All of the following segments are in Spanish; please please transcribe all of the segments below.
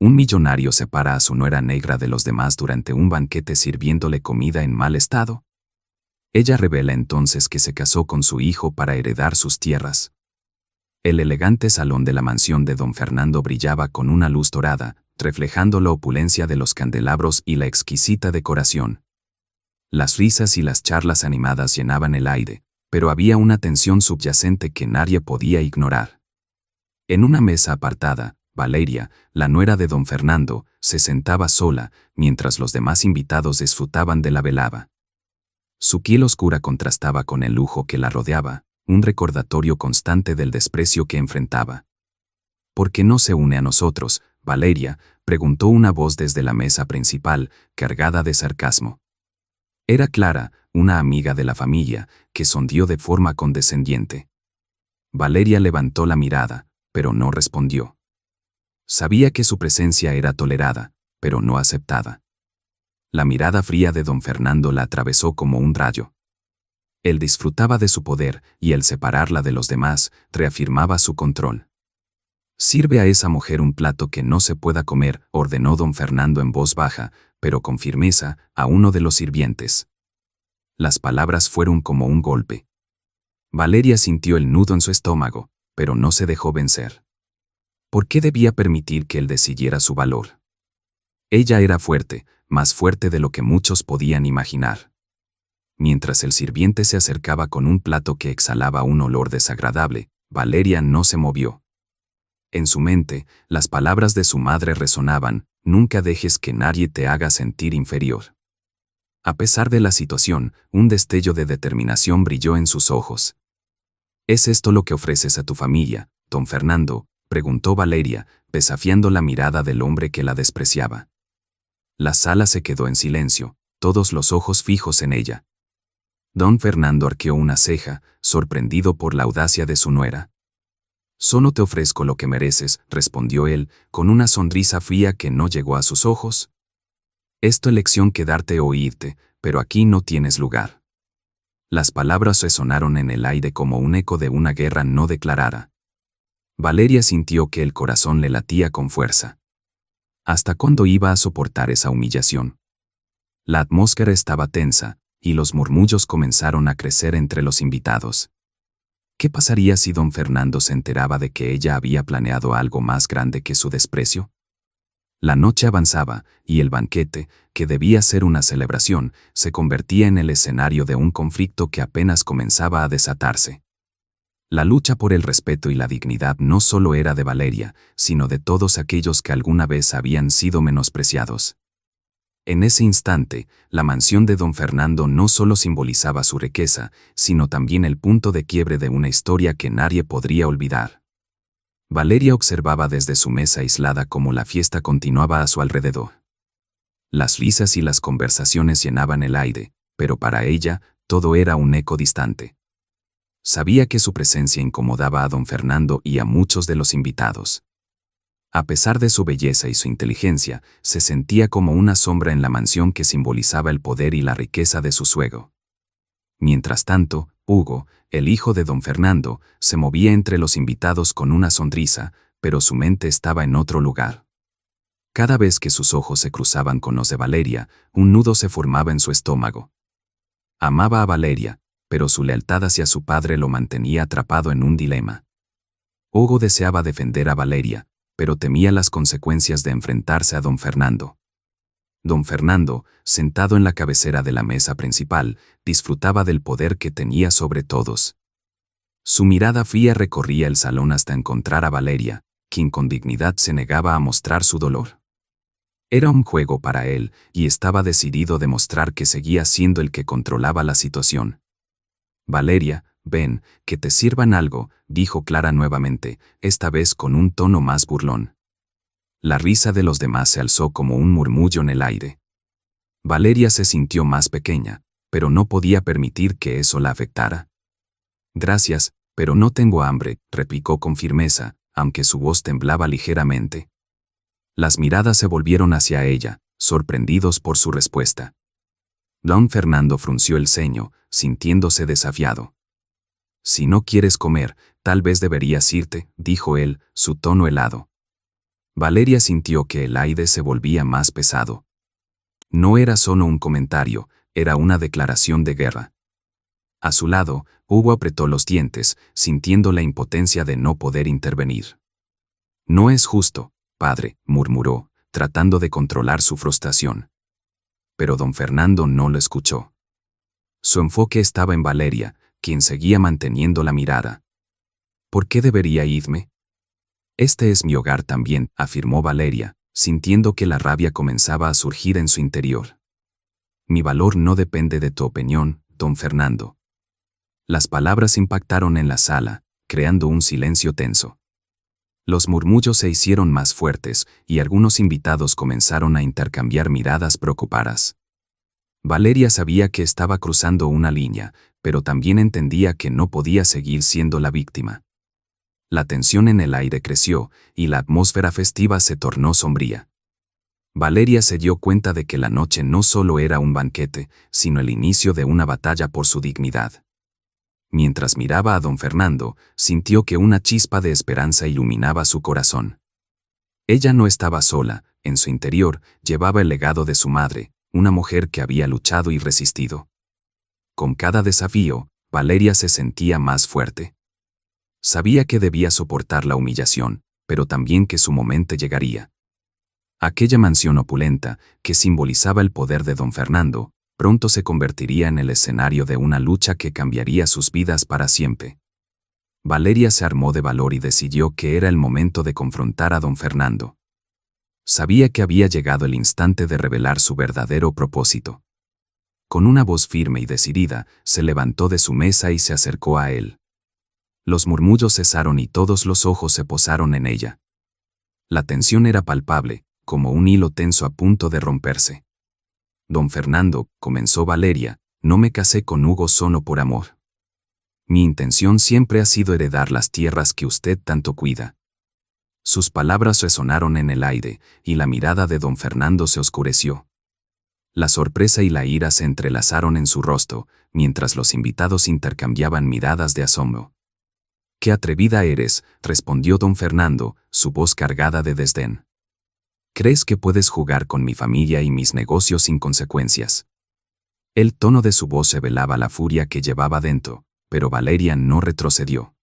Un millonario separa a su nuera negra de los demás durante un banquete sirviéndole comida en mal estado. Ella revela entonces que se casó con su hijo para heredar sus tierras. El elegante salón de la mansión de don Fernando brillaba con una luz dorada, reflejando la opulencia de los candelabros y la exquisita decoración. Las risas y las charlas animadas llenaban el aire, pero había una tensión subyacente que nadie podía ignorar. En una mesa apartada, Valeria, la nuera de don Fernando, se sentaba sola, mientras los demás invitados disfrutaban de la velada. Su piel oscura contrastaba con el lujo que la rodeaba, un recordatorio constante del desprecio que enfrentaba. ¿Por qué no se une a nosotros, Valeria?, preguntó una voz desde la mesa principal, cargada de sarcasmo. Era Clara, una amiga de la familia, que sondeó de forma condescendiente. Valeria levantó la mirada, pero no respondió. Sabía que su presencia era tolerada, pero no aceptada. La mirada fría de don Fernando la atravesó como un rayo. Él disfrutaba de su poder, y al separarla de los demás, reafirmaba su control. «Sirve a esa mujer un plato que no se pueda comer», ordenó don Fernando en voz baja, pero con firmeza, a uno de los sirvientes. Las palabras fueron como un golpe. Valeria sintió el nudo en su estómago, pero no se dejó vencer. ¿Por qué debía permitir que él decidiera su valor? Ella era fuerte, más fuerte de lo que muchos podían imaginar. Mientras el sirviente se acercaba con un plato que exhalaba un olor desagradable, Valeria no se movió. En su mente, las palabras de su madre resonaban: «Nunca dejes que nadie te haga sentir inferior». A pesar de la situación, un destello de determinación brilló en sus ojos. «¿Es esto lo que ofreces a tu familia, don Fernando?», preguntó Valeria, desafiando la mirada del hombre que la despreciaba. La sala se quedó en silencio, todos los ojos fijos en ella. Don Fernando arqueó una ceja, sorprendido por la audacia de su nuera. «Solo te ofrezco lo que mereces», respondió él, con una sonrisa fría que no llegó a sus ojos. «Es tu elección quedarte o irte, pero aquí no tienes lugar». Las palabras resonaron en el aire como un eco de una guerra no declarada. Valeria sintió que el corazón le latía con fuerza. ¿Hasta cuándo iba a soportar esa humillación? La atmósfera estaba tensa, y los murmullos comenzaron a crecer entre los invitados. ¿Qué pasaría si don Fernando se enteraba de que ella había planeado algo más grande que su desprecio? La noche avanzaba, y el banquete, que debía ser una celebración, se convertía en el escenario de un conflicto que apenas comenzaba a desatarse. La lucha por el respeto y la dignidad no solo era de Valeria, sino de todos aquellos que alguna vez habían sido menospreciados. En ese instante, la mansión de don Fernando no solo simbolizaba su riqueza, sino también el punto de quiebre de una historia que nadie podría olvidar. Valeria observaba desde su mesa aislada cómo la fiesta continuaba a su alrededor. Las risas y las conversaciones llenaban el aire, pero para ella, todo era un eco distante. Sabía que su presencia incomodaba a don Fernando y a muchos de los invitados. A pesar de su belleza y su inteligencia, se sentía como una sombra en la mansión que simbolizaba el poder y la riqueza de su suegro. Mientras tanto, Hugo, el hijo de don Fernando, se movía entre los invitados con una sonrisa, pero su mente estaba en otro lugar. Cada vez que sus ojos se cruzaban con los de Valeria, un nudo se formaba en su estómago. Amaba a Valeria, pero su lealtad hacia su padre lo mantenía atrapado en un dilema. Hugo deseaba defender a Valeria, pero temía las consecuencias de enfrentarse a don Fernando. Don Fernando, sentado en la cabecera de la mesa principal, disfrutaba del poder que tenía sobre todos. Su mirada fría recorría el salón hasta encontrar a Valeria, quien con dignidad se negaba a mostrar su dolor. Era un juego para él, y estaba decidido a demostrar que seguía siendo el que controlaba la situación. «Valeria, ven, que te sirvan algo», dijo Clara nuevamente, esta vez con un tono más burlón. La risa de los demás se alzó como un murmullo en el aire. Valeria se sintió más pequeña, pero no podía permitir que eso la afectara. «Gracias, pero no tengo hambre», replicó con firmeza, aunque su voz temblaba ligeramente. Las miradas se volvieron hacia ella, sorprendidos por su respuesta. Don Fernando frunció el ceño, sintiéndose desafiado. «Si no quieres comer, tal vez deberías irte», dijo él, su tono helado. Valeria sintió que el aire se volvía más pesado. No era solo un comentario, era una declaración de guerra. A su lado, Hugo apretó los dientes, sintiendo la impotencia de no poder intervenir. «No es justo, padre», murmuró, tratando de controlar su frustración. Pero don Fernando no lo escuchó. Su enfoque estaba en Valeria, quien seguía manteniendo la mirada. «¿Por qué debería irme? Este es mi hogar también», afirmó Valeria, sintiendo que la rabia comenzaba a surgir en su interior. «Mi valor no depende de tu opinión, don Fernando». Las palabras impactaron en la sala, creando un silencio tenso. Los murmullos se hicieron más fuertes y algunos invitados comenzaron a intercambiar miradas preocupadas. Valeria sabía que estaba cruzando una línea, pero también entendía que no podía seguir siendo la víctima. La tensión en el aire creció y la atmósfera festiva se tornó sombría. Valeria se dio cuenta de que la noche no solo era un banquete, sino el inicio de una batalla por su dignidad. Mientras miraba a don Fernando, sintió que una chispa de esperanza iluminaba su corazón. Ella no estaba sola, en su interior llevaba el legado de su madre, una mujer que había luchado y resistido. Con cada desafío, Valeria se sentía más fuerte. Sabía que debía soportar la humillación, pero también que su momento llegaría. Aquella mansión opulenta, que simbolizaba el poder de don Fernando, pronto se convertiría en el escenario de una lucha que cambiaría sus vidas para siempre. Valeria se armó de valor y decidió que era el momento de confrontar a don Fernando. Sabía que había llegado el instante de revelar su verdadero propósito. Con una voz firme y decidida, se levantó de su mesa y se acercó a él. Los murmullos cesaron y todos los ojos se posaron en ella. La tensión era palpable, como un hilo tenso a punto de romperse. «Don Fernando», comenzó Valeria, «no me casé con Hugo solo por amor. Mi intención siempre ha sido heredar las tierras que usted tanto cuida». Sus palabras resonaron en el aire, y la mirada de don Fernando se oscureció. La sorpresa y la ira se entrelazaron en su rostro, mientras los invitados intercambiaban miradas de asombro. «¡Qué atrevida eres!», respondió don Fernando, su voz cargada de desdén. «¿Crees que puedes jugar con mi familia y mis negocios sin consecuencias?». El tono de su voz revelaba la furia que llevaba dentro, pero Valeria no retrocedió.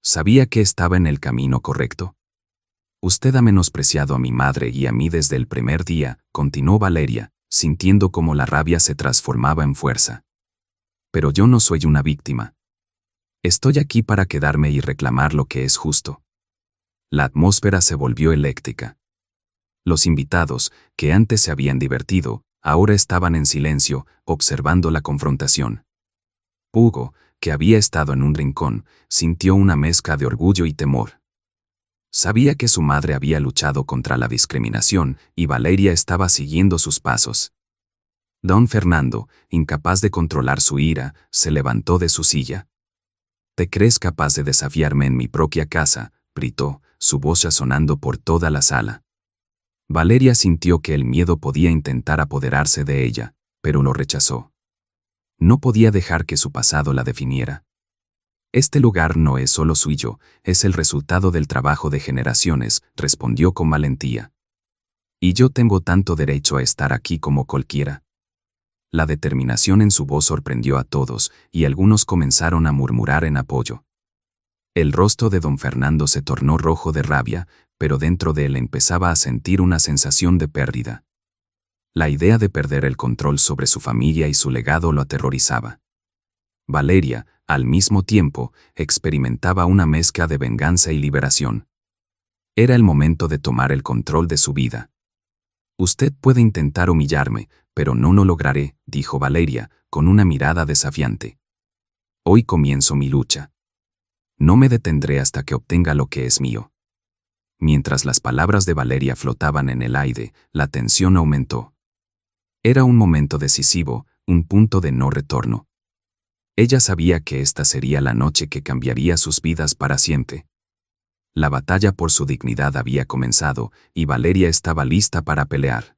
Sabía que estaba en el camino correcto. «Usted ha menospreciado a mi madre y a mí desde el primer día», continuó Valeria, sintiendo cómo la rabia se transformaba en fuerza. «Pero yo no soy una víctima. Estoy aquí para quedarme y reclamar lo que es justo». La atmósfera se volvió eléctrica. Los invitados, que antes se habían divertido, ahora estaban en silencio, observando la confrontación. Hugo, que había estado en un rincón, sintió una mezcla de orgullo y temor. Sabía que su madre había luchado contra la discriminación y Valeria estaba siguiendo sus pasos. Don Fernando, incapaz de controlar su ira, se levantó de su silla. «¿Te crees capaz de desafiarme en mi propia casa?», gritó, su voz resonando por toda la sala. Valeria sintió que el miedo podía intentar apoderarse de ella, pero lo rechazó. No podía dejar que su pasado la definiera. «Este lugar no es solo suyo, es el resultado del trabajo de generaciones», respondió con valentía. «Y yo tengo tanto derecho a estar aquí como cualquiera». La determinación en su voz sorprendió a todos, y algunos comenzaron a murmurar en apoyo. El rostro de don Fernando se tornó rojo de rabia, pero dentro de él empezaba a sentir una sensación de pérdida. La idea de perder el control sobre su familia y su legado lo aterrorizaba. Valeria, al mismo tiempo, experimentaba una mezcla de venganza y liberación. Era el momento de tomar el control de su vida. «Usted puede intentar humillarme, pero no lo lograré», dijo Valeria, con una mirada desafiante. «Hoy comienzo mi lucha. No me detendré hasta que obtenga lo que es mío». Mientras las palabras de Valeria flotaban en el aire, la tensión aumentó. Era un momento decisivo, un punto de no retorno. Ella sabía que esta sería la noche que cambiaría sus vidas para siempre. La batalla por su dignidad había comenzado, y Valeria estaba lista para pelear.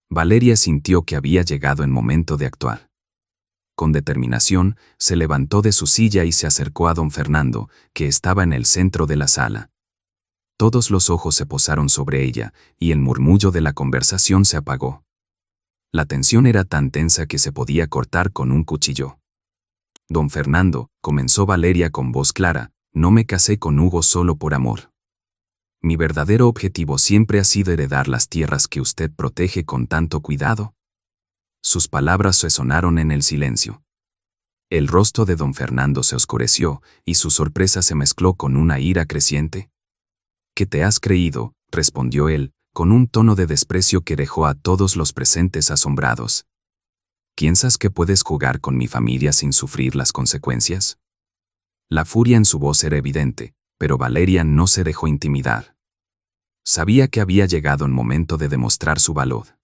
Valeria sintió que había llegado el momento de actuar. Con determinación, se levantó de su silla y se acercó a don Fernando, que estaba en el centro de la sala. Todos los ojos se posaron sobre ella, y el murmullo de la conversación se apagó. La tensión era tan tensa que se podía cortar con un cuchillo. Don Fernando, comenzó Valeria con voz clara, no me casé con Hugo solo por amor. Mi verdadero objetivo siempre ha sido heredar las tierras que usted protege con tanto cuidado. Sus palabras resonaron en el silencio. El rostro de don Fernando se oscureció, y su sorpresa se mezcló con una ira creciente. ¿Qué te has creído?, respondió él, con un tono de desprecio que dejó a todos los presentes asombrados. ¿Piensas que puedes jugar con mi familia sin sufrir las consecuencias? La furia en su voz era evidente, pero Valeria no se dejó intimidar. Sabía que había llegado el momento de demostrar su valor.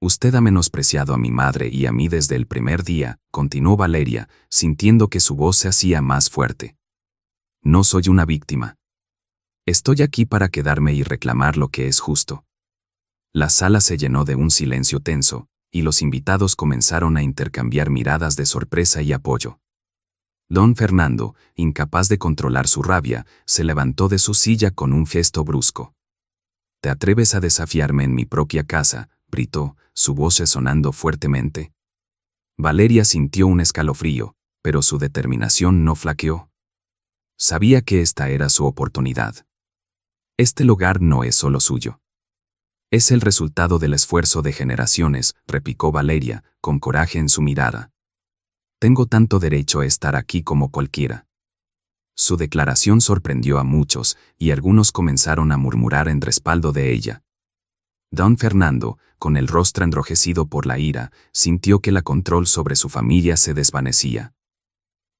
Usted ha menospreciado a mi madre y a mí desde el primer día, continuó Valeria, sintiendo que su voz se hacía más fuerte. No soy una víctima. Estoy aquí para quedarme y reclamar lo que es justo. La sala se llenó de un silencio tenso, y los invitados comenzaron a intercambiar miradas de sorpresa y apoyo. Don Fernando, incapaz de controlar su rabia, se levantó de su silla con un gesto brusco. ¿Te atreves a desafiarme en mi propia casa?, gritó, su voz resonando fuertemente. Valeria sintió un escalofrío, pero su determinación no flaqueó. Sabía que esta era su oportunidad. Este lugar no es solo suyo. Es el resultado del esfuerzo de generaciones, replicó Valeria, con coraje en su mirada. Tengo tanto derecho a estar aquí como cualquiera. Su declaración sorprendió a muchos, y algunos comenzaron a murmurar en respaldo de ella. Don Fernando, con el rostro enrojecido por la ira, sintió que el control sobre su familia se desvanecía.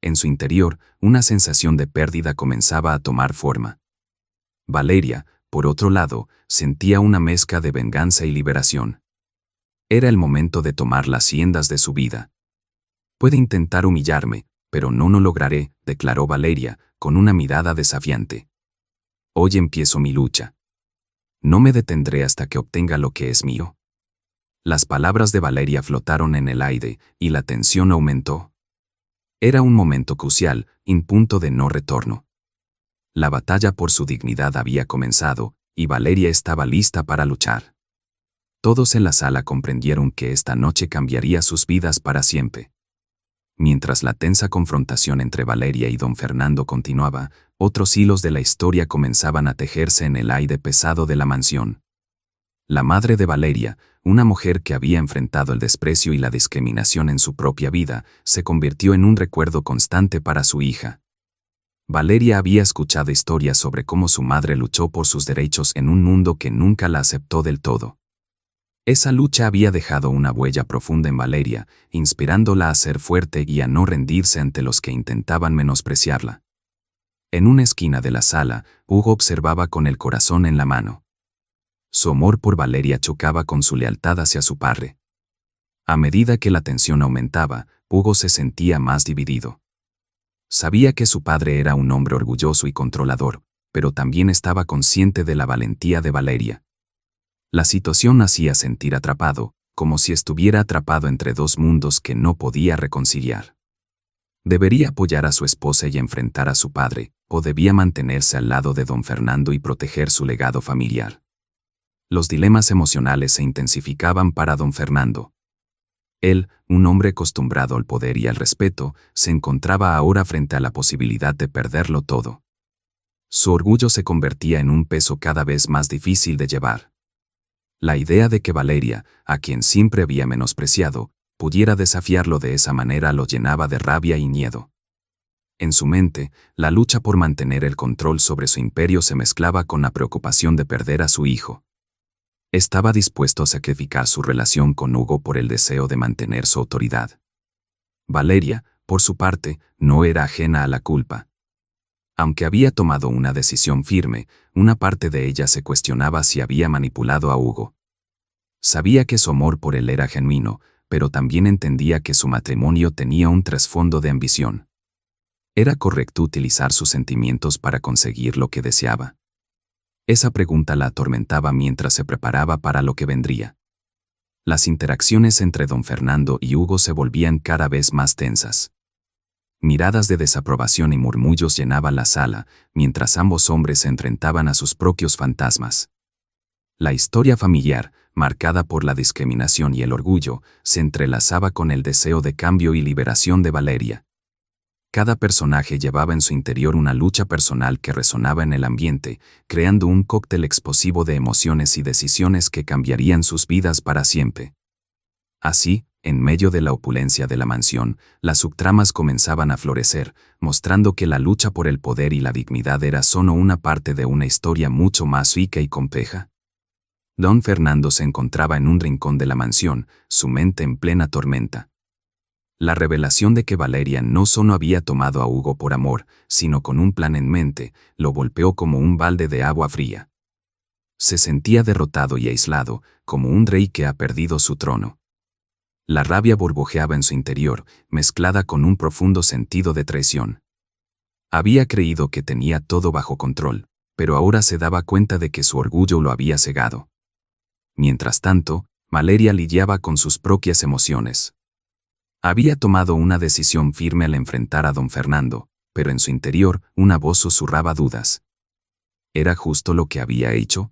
En su interior, una sensación de pérdida comenzaba a tomar forma. Valeria, por otro lado, sentía una mezcla de venganza y liberación. Era el momento de tomar las riendas de su vida. Puede intentar humillarme, pero no lo lograré, declaró Valeria, con una mirada desafiante. Hoy empiezo mi lucha. No me detendré hasta que obtenga lo que es mío. Las palabras de Valeria flotaron en el aire, y la tensión aumentó. Era un momento crucial, un punto de no retorno. La batalla por su dignidad había comenzado, y Valeria estaba lista para luchar. Todos en la sala comprendieron que esta noche cambiaría sus vidas para siempre. Mientras la tensa confrontación entre Valeria y don Fernando continuaba, otros hilos de la historia comenzaban a tejerse en el aire pesado de la mansión. La madre de Valeria, una mujer que había enfrentado el desprecio y la discriminación en su propia vida, se convirtió en un recuerdo constante para su hija. Valeria había escuchado historias sobre cómo su madre luchó por sus derechos en un mundo que nunca la aceptó del todo. Esa lucha había dejado una huella profunda en Valeria, inspirándola a ser fuerte y a no rendirse ante los que intentaban menospreciarla. En una esquina de la sala, Hugo observaba con el corazón en la mano. Su amor por Valeria chocaba con su lealtad hacia su padre. A medida que la tensión aumentaba, Hugo se sentía más dividido. Sabía que su padre era un hombre orgulloso y controlador, pero también estaba consciente de la valentía de Valeria. La situación hacía sentir atrapado, como si estuviera atrapado entre dos mundos que no podía reconciliar. ¿Debería apoyar a su esposa y enfrentar a su padre, o debía mantenerse al lado de don Fernando y proteger su legado familiar? Los dilemas emocionales se intensificaban para don Fernando. Él, un hombre acostumbrado al poder y al respeto, se encontraba ahora frente a la posibilidad de perderlo todo. Su orgullo se convertía en un peso cada vez más difícil de llevar. La idea de que Valeria, a quien siempre había menospreciado, pudiera desafiarlo de esa manera lo llenaba de rabia y miedo. En su mente, la lucha por mantener el control sobre su imperio se mezclaba con la preocupación de perder a su hijo. Estaba dispuesto a sacrificar su relación con Hugo por el deseo de mantener su autoridad. Valeria, por su parte, no era ajena a la culpa. Aunque había tomado una decisión firme, una parte de ella se cuestionaba si había manipulado a Hugo. Sabía que su amor por él era genuino, pero también entendía que su matrimonio tenía un trasfondo de ambición. ¿Era correcto utilizar sus sentimientos para conseguir lo que deseaba? Esa pregunta la atormentaba mientras se preparaba para lo que vendría. Las interacciones entre don Fernando y Hugo se volvían cada vez más tensas. Miradas de desaprobación y murmullos llenaban la sala, mientras ambos hombres se enfrentaban a sus propios fantasmas. La historia familiar, marcada por la discriminación y el orgullo, se entrelazaba con el deseo de cambio y liberación de Valeria. Cada personaje llevaba en su interior una lucha personal que resonaba en el ambiente, creando un cóctel explosivo de emociones y decisiones que cambiarían sus vidas para siempre. Así, en medio de la opulencia de la mansión, las subtramas comenzaban a florecer, mostrando que la lucha por el poder y la dignidad era solo una parte de una historia mucho más rica y compleja. Don Fernando se encontraba en un rincón de la mansión, su mente en plena tormenta. La revelación de que Valeria no solo había tomado a Hugo por amor, sino con un plan en mente, lo golpeó como un balde de agua fría. Se sentía derrotado y aislado, como un rey que ha perdido su trono. La rabia burbujeaba en su interior, mezclada con un profundo sentido de traición. Había creído que tenía todo bajo control, pero ahora se daba cuenta de que su orgullo lo había cegado. Mientras tanto, Valeria lidiaba con sus propias emociones. Había tomado una decisión firme al enfrentar a don Fernando, pero en su interior una voz susurraba dudas. ¿Era justo lo que había hecho?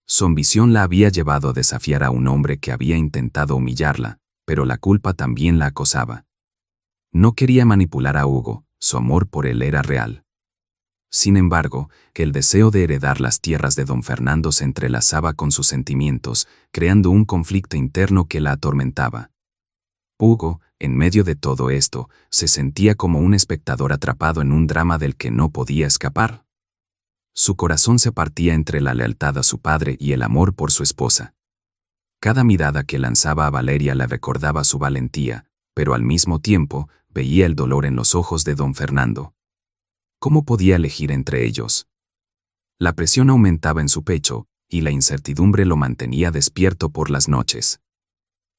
Su ambición la había llevado a desafiar a un hombre que había intentado humillarla, pero la culpa también la acosaba. No quería manipular a Hugo, su amor por él era real. Sin embargo, que el deseo de heredar las tierras de don Fernando se entrelazaba con sus sentimientos, creando un conflicto interno que la atormentaba. Hugo, en medio de todo esto, se sentía como un espectador atrapado en un drama del que no podía escapar. Su corazón se partía entre la lealtad a su padre y el amor por su esposa. Cada mirada que lanzaba a Valeria le recordaba su valentía, pero al mismo tiempo veía el dolor en los ojos de don Fernando. ¿Cómo podía elegir entre ellos? La presión aumentaba en su pecho, y la incertidumbre lo mantenía despierto por las noches.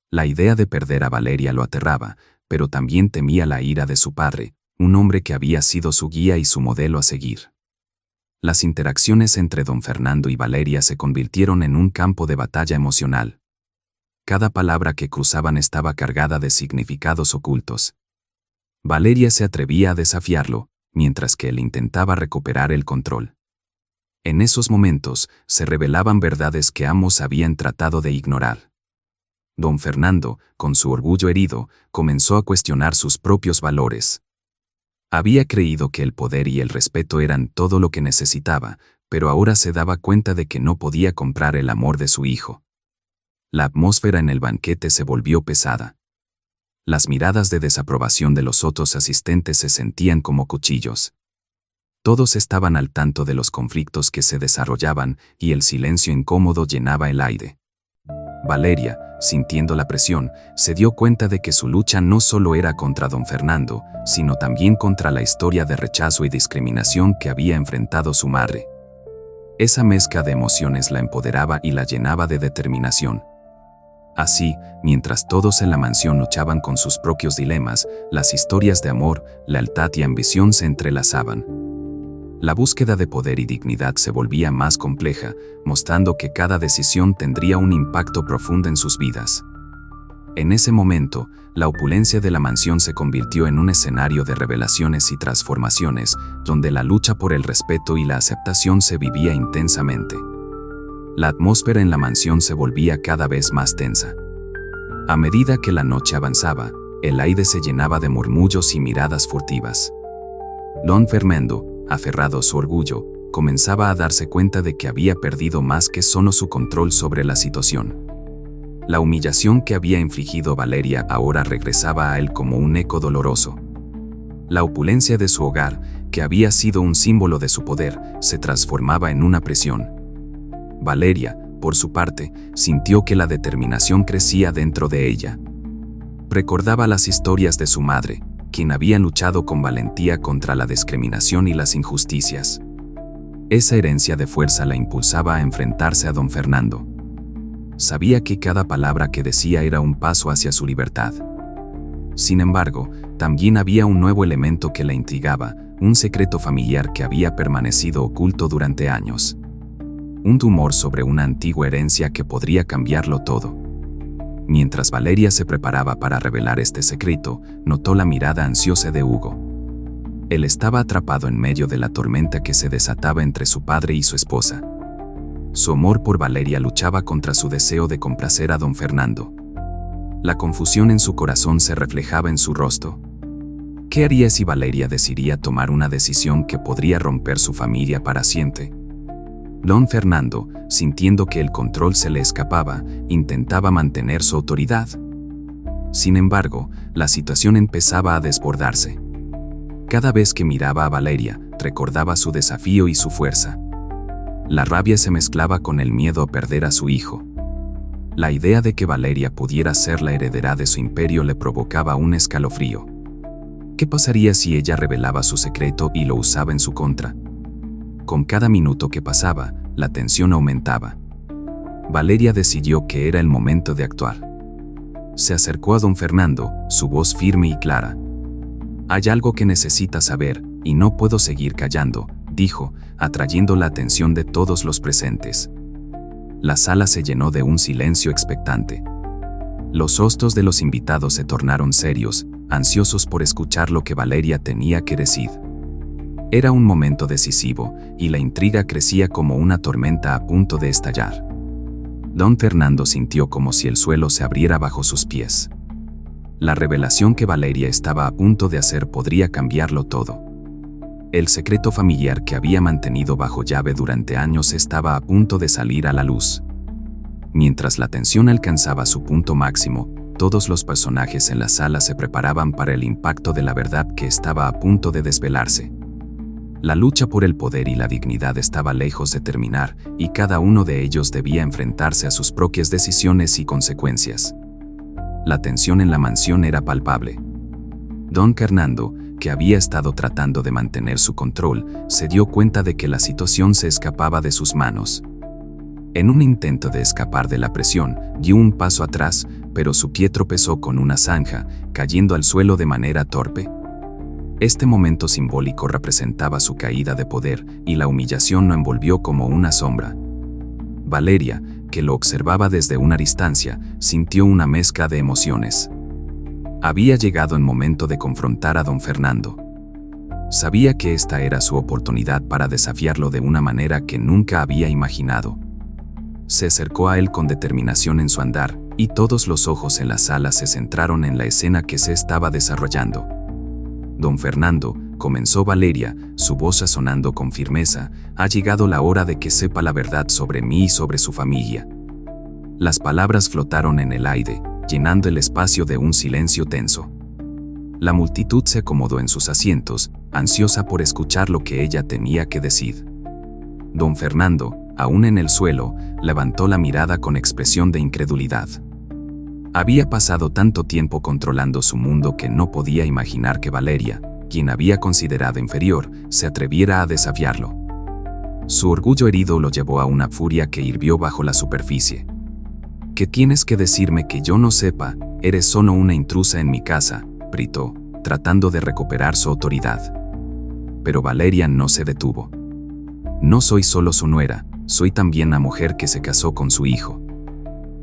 La idea de perder a Valeria lo aterraba, pero también temía la ira de su padre, un hombre que había sido su guía y su modelo a seguir. Las interacciones entre don Fernando y Valeria se convirtieron en un campo de batalla emocional. Cada palabra que cruzaban estaba cargada de significados ocultos. Valeria se atrevía a desafiarlo, mientras que él intentaba recuperar el control. En esos momentos, se revelaban verdades que ambos habían tratado de ignorar. Don Fernando, con su orgullo herido, comenzó a cuestionar sus propios valores. Había creído que el poder y el respeto eran todo lo que necesitaba, pero ahora se daba cuenta de que no podía comprar el amor de su hijo. La atmósfera en el banquete se volvió pesada. Las miradas de desaprobación de los otros asistentes se sentían como cuchillos. Todos estaban al tanto de los conflictos que se desarrollaban y el silencio incómodo llenaba el aire. Valeria, sintiendo la presión, se dio cuenta de que su lucha no solo era contra don Fernando, sino también contra la historia de rechazo y discriminación que había enfrentado su madre. Esa mezcla de emociones la empoderaba y la llenaba de determinación. Así, mientras todos en la mansión luchaban con sus propios dilemas, las historias de amor, lealtad y ambición se entrelazaban. La búsqueda de poder y dignidad se volvía más compleja, mostrando que cada decisión tendría un impacto profundo en sus vidas. En ese momento, la opulencia de la mansión se convirtió en un escenario de revelaciones y transformaciones, donde la lucha por el respeto y la aceptación se vivía intensamente. La atmósfera en la mansión se volvía cada vez más tensa. A medida que la noche avanzaba, el aire se llenaba de murmullos y miradas furtivas. Don Fernando, aferrado a su orgullo, comenzaba a darse cuenta de que había perdido más que solo su control sobre la situación. La humillación que había infligido Valeria ahora regresaba a él como un eco doloroso. La opulencia de su hogar, que había sido un símbolo de su poder, se transformaba en una presión. Valeria, por su parte, sintió que la determinación crecía dentro de ella. Recordaba las historias de su madre, quien había luchado con valentía contra la discriminación y las injusticias. Esa herencia de fuerza la impulsaba a enfrentarse a don Fernando. Sabía que cada palabra que decía era un paso hacia su libertad. Sin embargo, también había un nuevo elemento que la intrigaba, un secreto familiar que había permanecido oculto durante años. Un rumor sobre una antigua herencia que podría cambiarlo todo. Mientras Valeria se preparaba para revelar este secreto, notó la mirada ansiosa de Hugo. Él estaba atrapado en medio de la tormenta que se desataba entre su padre y su esposa. Su amor por Valeria luchaba contra su deseo de complacer a don Fernando. La confusión en su corazón se reflejaba en su rostro. ¿Qué haría si Valeria decidía tomar una decisión que podría romper su familia para siempre? Don Fernando, sintiendo que el control se le escapaba, intentaba mantener su autoridad. Sin embargo, la situación empezaba a desbordarse. Cada vez que miraba a Valeria, recordaba su desafío y su fuerza. La rabia se mezclaba con el miedo a perder a su hijo. La idea de que Valeria pudiera ser la heredera de su imperio le provocaba un escalofrío. ¿Qué pasaría si ella revelaba su secreto y lo usaba en su contra? Con cada minuto que pasaba, la tensión aumentaba. Valeria decidió que era el momento de actuar. Se acercó a don Fernando, su voz firme y clara. «Hay algo que necesitas saber, y no puedo seguir callando», dijo, atrayendo la atención de todos los presentes. La sala se llenó de un silencio expectante. Los rostros de los invitados se tornaron serios, ansiosos por escuchar lo que Valeria tenía que decir. Era un momento decisivo, y la intriga crecía como una tormenta a punto de estallar. Don Fernando sintió como si el suelo se abriera bajo sus pies. La revelación que Valeria estaba a punto de hacer podría cambiarlo todo. El secreto familiar que había mantenido bajo llave durante años estaba a punto de salir a la luz. Mientras la tensión alcanzaba su punto máximo, todos los personajes en la sala se preparaban para el impacto de la verdad que estaba a punto de desvelarse. La lucha por el poder y la dignidad estaba lejos de terminar, y cada uno de ellos debía enfrentarse a sus propias decisiones y consecuencias. La tensión en la mansión era palpable. Don Fernando, que había estado tratando de mantener su control, se dio cuenta de que la situación se escapaba de sus manos. En un intento de escapar de la presión, dio un paso atrás, pero su pie tropezó con una zanja, cayendo al suelo de manera torpe. Este momento simbólico representaba su caída de poder, y la humillación lo envolvió como una sombra. Valeria, que lo observaba desde una distancia, sintió una mezcla de emociones. Había llegado el momento de confrontar a don Fernando. Sabía que esta era su oportunidad para desafiarlo de una manera que nunca había imaginado. Se acercó a él con determinación en su andar, y todos los ojos en la sala se centraron en la escena que se estaba desarrollando. Don Fernando, comenzó Valeria, su voz sonando con firmeza, ha llegado la hora de que sepa la verdad sobre mí y sobre su familia. Las palabras flotaron en el aire, llenando el espacio de un silencio tenso. La multitud se acomodó en sus asientos, ansiosa por escuchar lo que ella tenía que decir. Don Fernando, aún en el suelo, levantó la mirada con expresión de incredulidad. Había pasado tanto tiempo controlando su mundo que no podía imaginar que Valeria, quien había considerado inferior, se atreviera a desafiarlo. Su orgullo herido lo llevó a una furia que hirvió bajo la superficie. «¿Qué tienes que decirme que yo no sepa? Eres solo una intrusa en mi casa», gritó, tratando de recuperar su autoridad. Pero Valeria no se detuvo. «No soy solo su nuera, soy también la mujer que se casó con su hijo.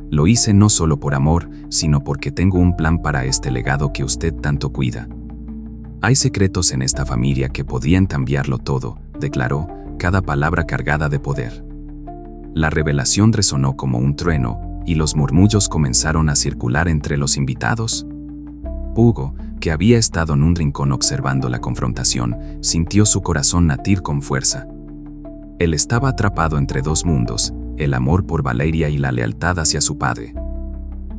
Lo hice no solo por amor, sino porque tengo un plan para este legado que usted tanto cuida. Hay secretos en esta familia que podían cambiarlo todo», declaró, cada palabra cargada de poder. La revelación resonó como un trueno, y los murmullos comenzaron a circular entre los invitados. Hugo, que había estado en un rincón observando la confrontación, sintió su corazón latir con fuerza. Él estaba atrapado entre dos mundos, el amor por Valeria y la lealtad hacia su padre.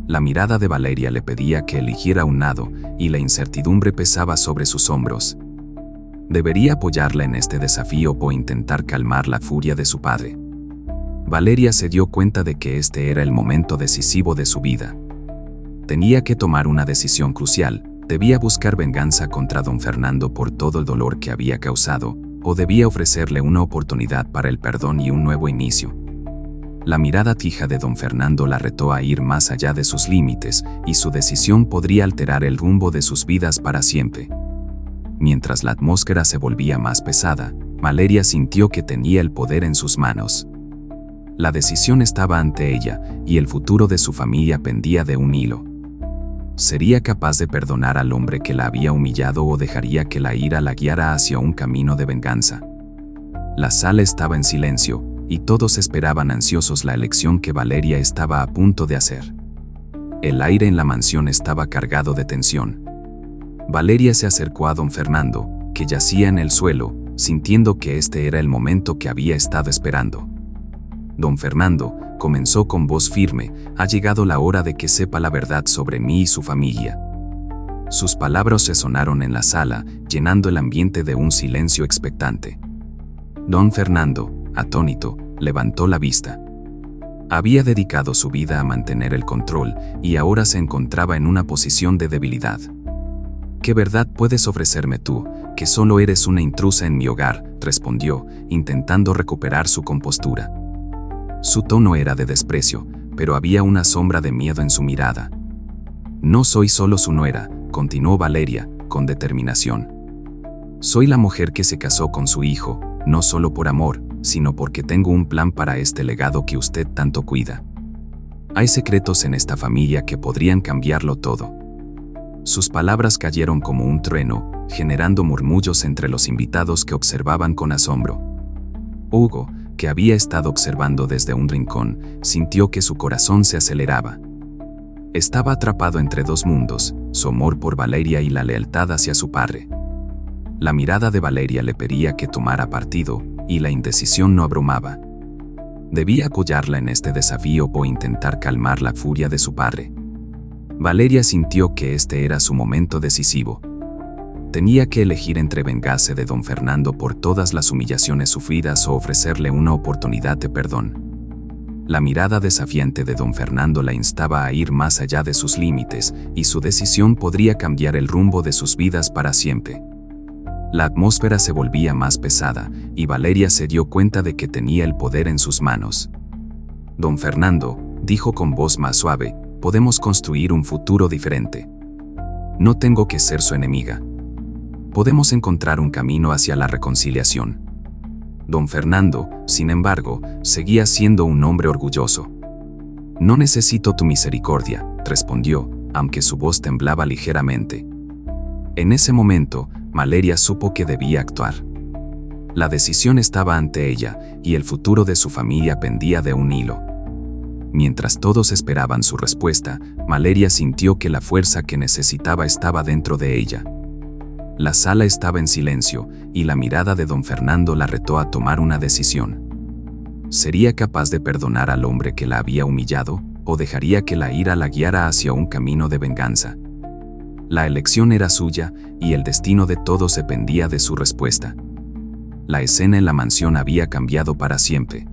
La mirada de Valeria le pedía que eligiera un lado, y la incertidumbre pesaba sobre sus hombros. ¿Debería apoyarla en este desafío o intentar calmar la furia de su padre? Valeria se dio cuenta de que este era el momento decisivo de su vida. Tenía que tomar una decisión crucial: debía buscar venganza contra don Fernando por todo el dolor que había causado, o debía ofrecerle una oportunidad para el perdón y un nuevo inicio. La mirada fija de don Fernando la retó a ir más allá de sus límites, y su decisión podría alterar el rumbo de sus vidas para siempre. Mientras la atmósfera se volvía más pesada, Valeria sintió que tenía el poder en sus manos. La decisión estaba ante ella, y el futuro de su familia pendía de un hilo. ¿Sería capaz de perdonar al hombre que la había humillado o dejaría que la ira la guiara hacia un camino de venganza? La sala estaba en silencio, y todos esperaban ansiosos la elección que Valeria estaba a punto de hacer. El aire en la mansión estaba cargado de tensión. Valeria se acercó a don Fernando, que yacía en el suelo, sintiendo que este era el momento que había estado esperando. Don Fernando comenzó con voz firme: ha llegado la hora de que sepa la verdad sobre mí y su familia. Sus palabras resonaron en la sala, llenando el ambiente de un silencio expectante. Don Fernando, atónito, levantó la vista. Había dedicado su vida a mantener el control y ahora se encontraba en una posición de debilidad. ¿Qué verdad puedes ofrecerme tú, que solo eres una intrusa en mi hogar?, respondió, intentando recuperar su compostura. Su tono era de desprecio, pero había una sombra de miedo en su mirada. No soy solo su nuera, continuó Valeria, con determinación. Soy la mujer que se casó con su hijo, no solo por amor, sino porque tengo un plan para este legado que usted tanto cuida. Hay secretos en esta familia que podrían cambiarlo todo. Sus palabras cayeron como un trueno, generando murmullos entre los invitados que observaban con asombro. Hugo, que había estado observando desde un rincón, sintió que su corazón se aceleraba. Estaba atrapado entre dos mundos, su amor por Valeria y la lealtad hacia su padre. La mirada de Valeria le pedía que tomara partido, y la indecisión no abrumaba. Debía apoyarla en este desafío o intentar calmar la furia de su padre. Valeria sintió que este era su momento decisivo. Tenía que elegir entre vengarse de don Fernando por todas las humillaciones sufridas o ofrecerle una oportunidad de perdón. La mirada desafiante de don Fernando la instaba a ir más allá de sus límites, y su decisión podría cambiar el rumbo de sus vidas para siempre. La atmósfera se volvía más pesada, y Valeria se dio cuenta de que tenía el poder en sus manos. Don Fernando, dijo con voz más suave, podemos construir un futuro diferente. No tengo que ser su enemiga. Podemos encontrar un camino hacia la reconciliación. Don Fernando, sin embargo, seguía siendo un hombre orgulloso. No necesito tu misericordia, respondió, aunque su voz temblaba ligeramente. En ese momento, Valeria supo que debía actuar. La decisión estaba ante ella, y el futuro de su familia pendía de un hilo. Mientras todos esperaban su respuesta, Valeria sintió que la fuerza que necesitaba estaba dentro de ella. La sala estaba en silencio, y la mirada de don Fernando la retó a tomar una decisión. ¿Sería capaz de perdonar al hombre que la había humillado, o dejaría que la ira la guiara hacia un camino de venganza? La elección era suya, y el destino de todos dependía de su respuesta. La escena en la mansión había cambiado para siempre.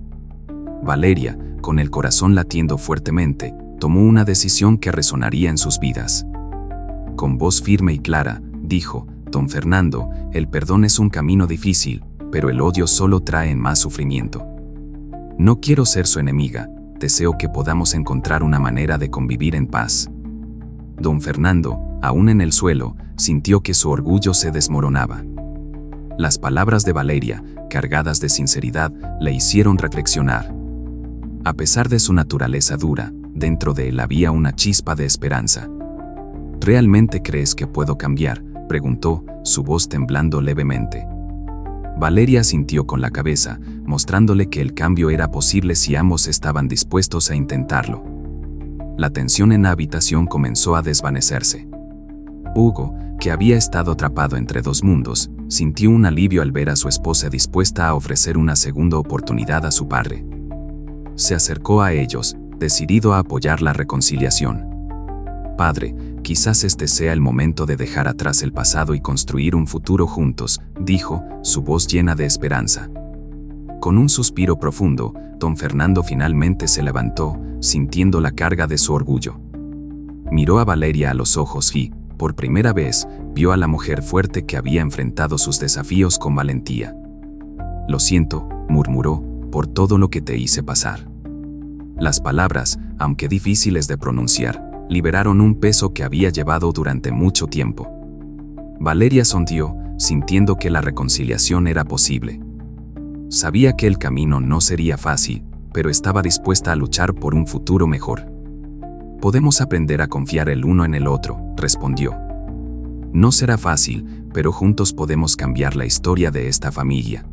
Valeria, con el corazón latiendo fuertemente, tomó una decisión que resonaría en sus vidas. Con voz firme y clara, dijo: don Fernando, el perdón es un camino difícil, pero el odio solo trae más sufrimiento. No quiero ser su enemiga, deseo que podamos encontrar una manera de convivir en paz. Don Fernando, aún en el suelo, sintió que su orgullo se desmoronaba. Las palabras de Valeria, cargadas de sinceridad, le hicieron reflexionar. A pesar de su naturaleza dura, dentro de él había una chispa de esperanza. ¿Realmente crees que puedo cambiar?, preguntó, su voz temblando levemente. Valeria asintió con la cabeza, mostrándole que el cambio era posible si ambos estaban dispuestos a intentarlo. La tensión en la habitación comenzó a desvanecerse. Hugo, que había estado atrapado entre dos mundos, sintió un alivio al ver a su esposa dispuesta a ofrecer una segunda oportunidad a su padre. Se acercó a ellos, decidido a apoyar la reconciliación. Padre, quizás este sea el momento de dejar atrás el pasado y construir un futuro juntos, dijo, su voz llena de esperanza. Con un suspiro profundo, don Fernando finalmente se levantó, sintiendo la carga de su orgullo. Miró a Valeria a los ojos y, por primera vez, vio a la mujer fuerte que había enfrentado sus desafíos con valentía. Lo siento, murmuró, por todo lo que te hice pasar. Las palabras, aunque difíciles de pronunciar, liberaron un peso que había llevado durante mucho tiempo. Valeria sonrió, sintiendo que la reconciliación era posible. Sabía que el camino no sería fácil, pero estaba dispuesta a luchar por un futuro mejor. Podemos aprender a confiar el uno en el otro, respondió. No será fácil, pero juntos podemos cambiar la historia de esta familia.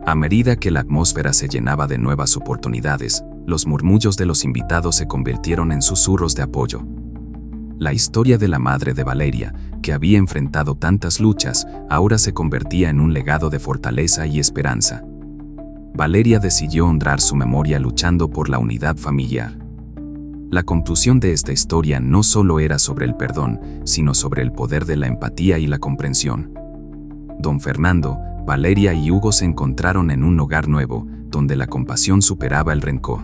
A medida que la atmósfera se llenaba de nuevas oportunidades, los murmullos de los invitados se convirtieron en susurros de apoyo. La historia de la madre de Valeria, que había enfrentado tantas luchas, ahora se convertía en un legado de fortaleza y esperanza. Valeria decidió honrar su memoria luchando por la unidad familiar. La conclusión de esta historia no solo era sobre el perdón, sino sobre el poder de la empatía y la comprensión. Don Fernando, Valeria y Hugo se encontraron en un hogar nuevo, donde la compasión superaba el rencor.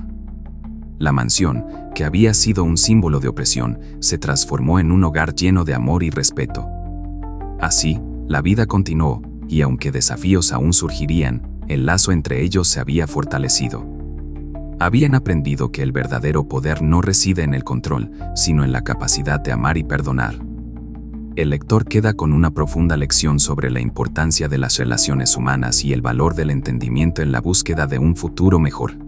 La mansión, que había sido un símbolo de opresión, se transformó en un hogar lleno de amor y respeto. Así, la vida continuó, y aunque desafíos aún surgirían, el lazo entre ellos se había fortalecido. Habían aprendido que el verdadero poder no reside en el control, sino en la capacidad de amar y perdonar. El lector queda con una profunda lección sobre la importancia de las relaciones humanas y el valor del entendimiento en la búsqueda de un futuro mejor.